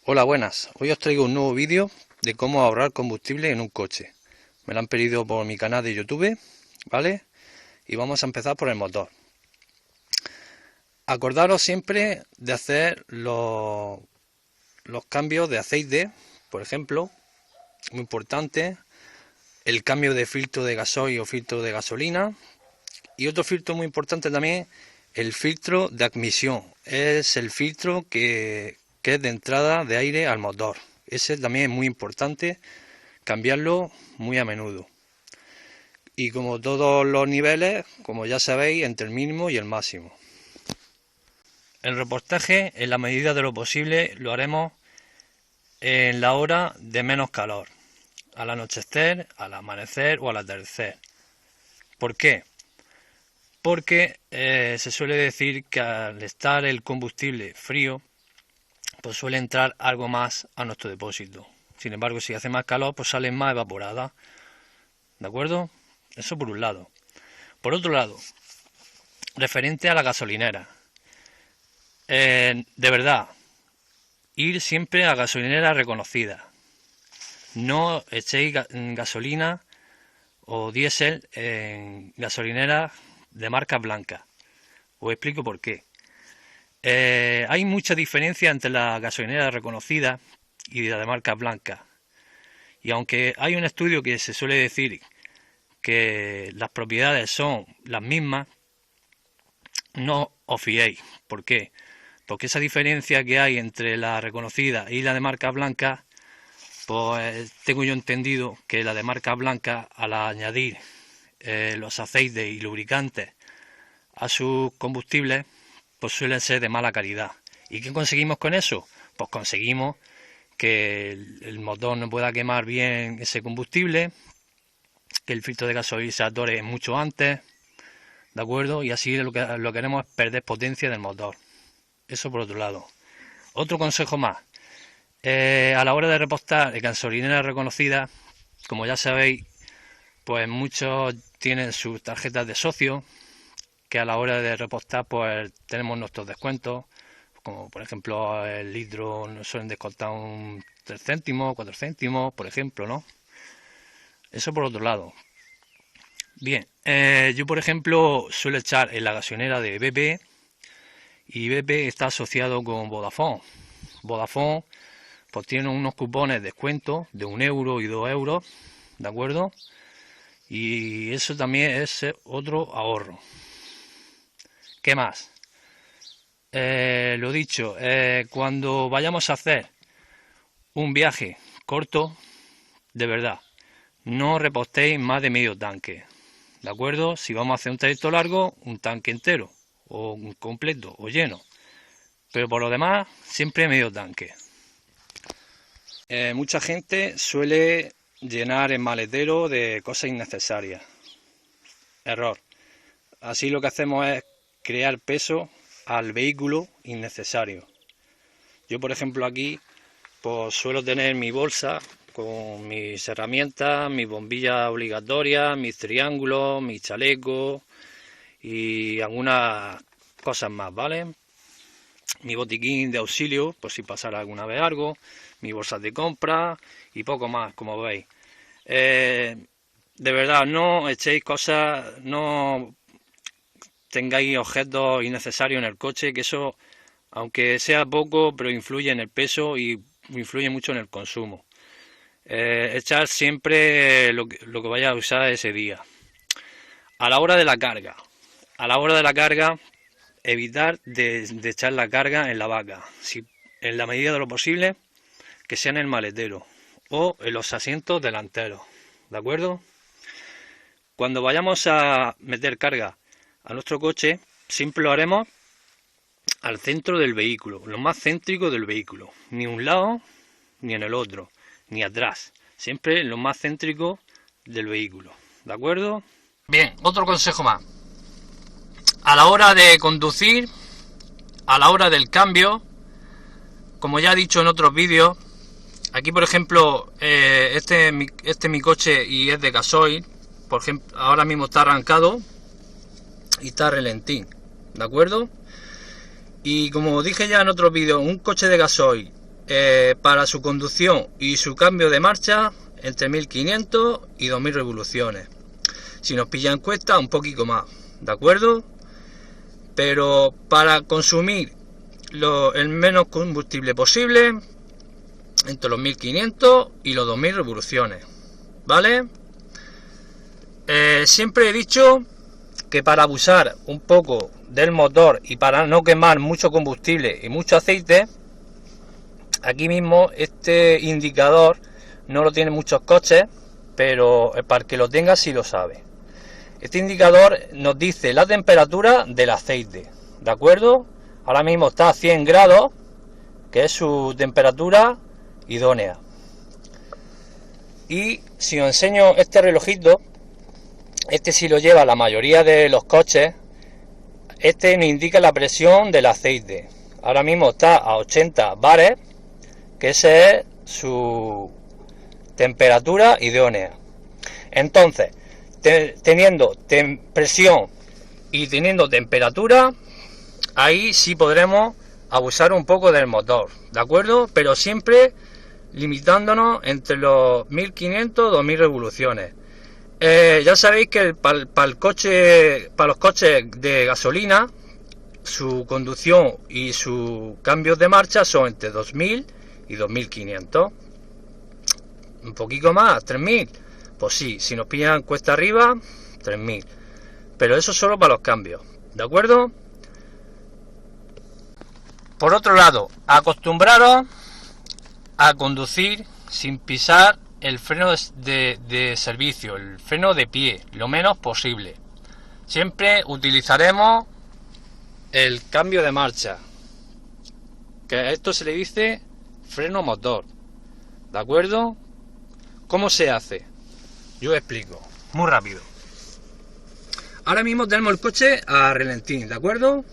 Hola, buenas. Hoy os traigo un nuevo vídeo de cómo ahorrar combustible en un coche. Me lo han pedido por mi canal de YouTube, ¿vale? Y vamos a empezar por el motor. Acordaros siempre de hacer los cambios de aceite, por ejemplo, muy importante, el cambio de filtro de gasoil o filtro de gasolina. Y otro filtro muy importante también, el filtro de admisión. Es el filtro que es de entrada de aire al motor. Ese también es muy importante cambiarlo muy a menudo. Y como todos los niveles, como ya sabéis, entre el mínimo y el máximo. El repostaje, en la medida de lo posible, lo haremos en la hora de menos calor, al anochecer, al amanecer o al atardecer. ¿Por qué? Porque se suele decir que al estar el combustible frío, pues suele entrar algo más a nuestro depósito. Sin embargo, si hace más calor, pues sale más evaporada. ¿De acuerdo? Eso por un lado. Por otro lado, referente a la gasolinera. De verdad, ir siempre a gasolinera reconocida. No echéis gasolina o diésel en gasolineras de marca blanca. Os explico por qué. Hay mucha diferencia entre la gasolinera reconocida y la de marca blanca. Y aunque hay un estudio que se suele decir que las propiedades son las mismas, no os fiéis. ¿Por qué? Porque esa diferencia que hay entre la reconocida y la de marca blanca, pues tengo yo entendido que la de marca blanca, al añadir los aceites y lubricantes a sus combustibles, pues suelen ser de mala calidad. ¿Y qué conseguimos con eso? Pues conseguimos que el motor no pueda quemar bien ese combustible, que el filtro de gasoil se atore mucho antes, ¿de acuerdo? Y así lo que queremos es perder potencia del motor. Eso por otro lado. Otro consejo más. A la hora de repostar en gasolinera reconocida, como ya sabéis, pues muchos tienen sus tarjetas de socio, que a la hora de repostar pues tenemos nuestros descuentos, como por ejemplo el litro nos suelen descontar un 3 céntimos, 4 céntimos, por ejemplo, ¿no? Eso por otro lado. Bien, yo por ejemplo suelo echar en la gasolinera de BP, y BP está asociado con Vodafone. Vodafone pues tiene unos cupones de descuento de 1 euro y 2 euros, ¿de acuerdo? Y eso también es otro ahorro. ¿Qué más? Lo dicho, cuando vayamos a hacer un viaje corto, de verdad, no repostéis más de medio tanque, ¿de acuerdo? Si vamos a hacer un trayecto largo, un tanque entero, o un completo, o lleno. Pero por lo demás, siempre medio tanque. Mucha gente suele llenar el maletero de cosas innecesarias. Error. Así lo que hacemos es crear peso al vehículo innecesario. Yo, por ejemplo, aquí pues suelo tener mi bolsa con mis herramientas, mis bombillas obligatorias, mis triángulos, mis chalecos y algunas cosas más, ¿vale? Mi botiquín de auxilio, por si pasara alguna vez algo, mi bolsa de compra y poco más, como veis. De verdad, no echéis cosas, no tengáis objetos innecesarios en el coche, que eso, aunque sea poco, pero influye en el peso y influye mucho en el consumo. Echar siempre lo que vaya a usar ese día. A la hora de la carga. A la hora de la carga, evitar de echar la carga en la vaca. Si, en la medida de lo posible, que sea en el maletero o en los asientos delanteros. ¿De acuerdo? Cuando vayamos a meter carga a nuestro coche, siempre lo haremos al centro del vehículo, lo más céntrico del vehículo. Ni un lado, ni en el otro, ni atrás. Siempre lo más céntrico del vehículo. ¿De acuerdo? Bien, otro consejo más. A la hora de conducir, a la hora del cambio, como ya he dicho en otros vídeos, aquí por ejemplo, este es mi coche y es de gasoil. Por ejemplo, ahora mismo está arrancado y está relentín, ¿de acuerdo? Y como dije ya en otros vídeos, un coche de gasoil para su conducción y su cambio de marcha entre 1500 y 2000 revoluciones. Si nos pilla en cuesta, un poquito más, ¿de acuerdo? Pero para consumir el menos combustible posible, entre los 1500 y los 2000 revoluciones, ¿vale? Siempre he dicho que para abusar un poco del motor y para no quemar mucho combustible y mucho aceite, aquí mismo este indicador no lo tienen muchos coches, pero para el que lo tenga sí lo sabe. Este indicador nos dice la temperatura del aceite, ¿de acuerdo? Ahora mismo está a 100 grados, que es su temperatura idónea. Y si os enseño este relojito, este sí lo lleva la mayoría de los coches. Este nos indica la presión del aceite. Ahora mismo está a 80 bares, que esa es su temperatura idónea. Entonces, teniendo presión y teniendo temperatura, ahí sí podremos abusar un poco del motor, ¿de acuerdo? Pero siempre limitándonos entre los 1500 y 2000 revoluciones. Ya sabéis que para los coches de gasolina, su conducción y su cambios de marcha son entre 2000 y 2500. Un poquito más, 3000. Pues sí, si nos pillan cuesta arriba, 3000. Pero eso solo para los cambios, ¿de acuerdo? Por otro lado, acostumbraros a conducir sin pisar el freno de servicio, el freno de pie, lo menos posible. Siempre utilizaremos el cambio de marcha, que a esto se le dice freno motor, ¿de acuerdo? ¿Cómo se hace? Yo os explico, muy rápido. Ahora mismo tenemos el coche a relentín, ¿de acuerdo?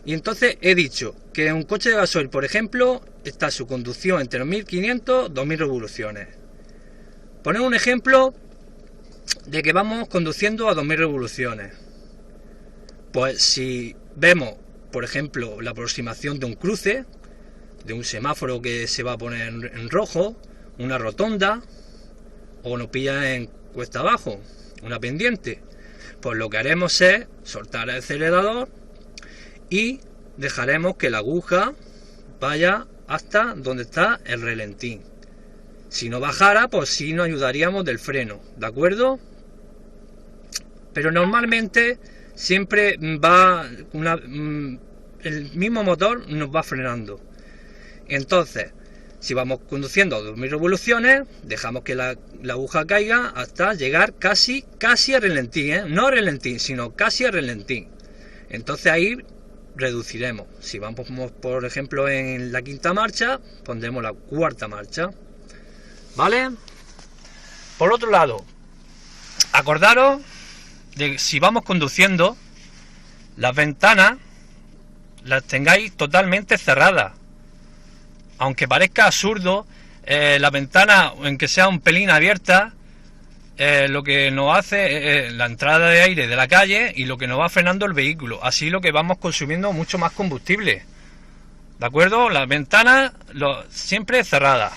Y entonces he dicho que en un coche de gasoil, por ejemplo, está su conducción entre los 1500 y 2000 revoluciones. Ponemos un ejemplo de que vamos conduciendo a 2000 revoluciones. Pues si vemos, por ejemplo, la aproximación de un cruce, de un semáforo que se va a poner en rojo, una rotonda, o nos pilla en cuesta abajo, una pendiente, pues lo que haremos es soltar el acelerador y dejaremos que la aguja vaya hasta donde está el relentín. Si no bajara, pues sí nos ayudaríamos del freno, ¿de acuerdo? Pero normalmente siempre va el mismo motor nos va frenando. Entonces, si vamos conduciendo a 2000 revoluciones, dejamos que la aguja caiga hasta llegar casi a relentín, ¿eh? No a relentín, sino casi a relentín. Entonces ahí reduciremos. Si vamos, por ejemplo, en la quinta marcha, pondremos la cuarta marcha, ¿vale? Por otro lado, acordaros de si vamos conduciendo, las ventanas las tengáis totalmente cerradas. Aunque parezca absurdo, la ventana, en que sea un pelín abierta, lo que nos hace es la entrada de aire de la calle y lo que nos va frenando el vehículo. Así lo que vamos consumiendo mucho más combustible. ¿De acuerdo? Las ventanas siempre cerradas.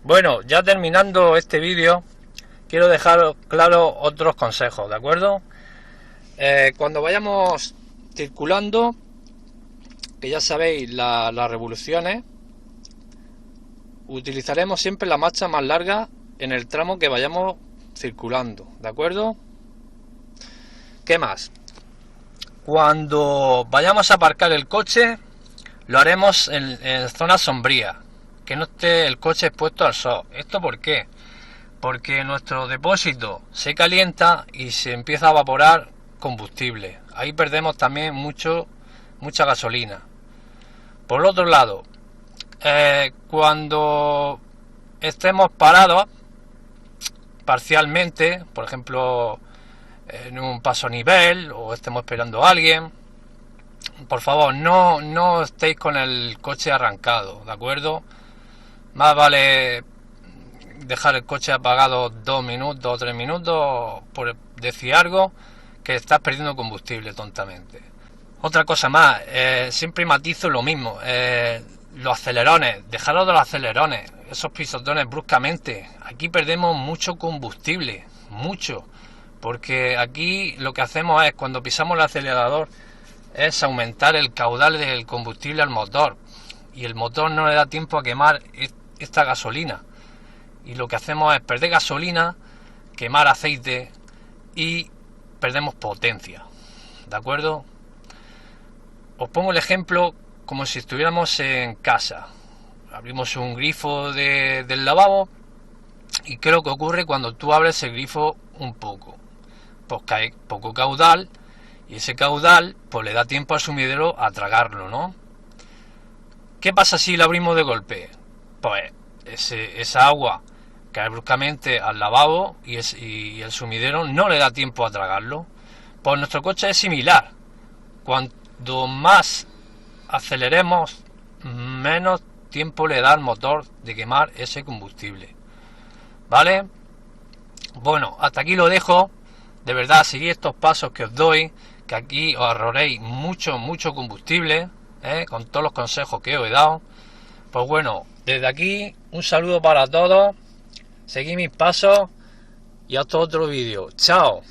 Bueno, ya terminando este vídeo, quiero dejar claro otros consejos, ¿de acuerdo? Cuando vayamos circulando, que ya sabéis las revoluciones, utilizaremos siempre la marcha más larga en el tramo que vayamos circulando, ¿de acuerdo? ¿Qué más? Cuando vayamos a aparcar el coche, lo haremos en zonas sombrías, que no esté el coche expuesto al sol. ¿Esto por qué? Porque nuestro depósito se calienta y se empieza a evaporar combustible. Ahí perdemos también mucha gasolina. Por otro lado, cuando estemos parados parcialmente, por ejemplo en un paso a nivel o estemos esperando a alguien, por favor no estéis con el coche arrancado, ¿de acuerdo? Más vale dejar el coche apagado 2 minutos o 3 minutos por decir algo, que estás perdiendo combustible tontamente. Otra cosa más, siempre matizo lo mismo, Los acelerones, dejaros de los acelerones, esos pisotones bruscamente. Aquí perdemos mucho combustible, mucho, porque aquí lo que hacemos es, cuando pisamos el acelerador, es aumentar el caudal del combustible al motor, y el motor no le da tiempo a quemar esta gasolina, y lo que hacemos es perder gasolina, quemar aceite y perdemos potencia, ¿de acuerdo? Os pongo el ejemplo como si estuviéramos en casa. Abrimos un grifo del lavabo, y ¿qué es lo que ocurre cuando tú abres el grifo un poco? Pues cae poco caudal, y ese caudal pues le da tiempo al sumidero a tragarlo, ¿no? ¿Qué pasa si lo abrimos de golpe? Pues esa agua cae bruscamente al lavabo y el sumidero no le da tiempo a tragarlo. Pues nuestro coche es similar. Cuanto más aceleremos, menos tiempo le da al motor de quemar ese combustible, ¿vale? Bueno, hasta aquí lo dejo. De verdad, seguid estos pasos que os doy, que aquí os ahorraréis mucho combustible, con todos los consejos que os he dado. Pues bueno, desde aquí un saludo para todos, seguid mis pasos y hasta otro vídeo. Chao.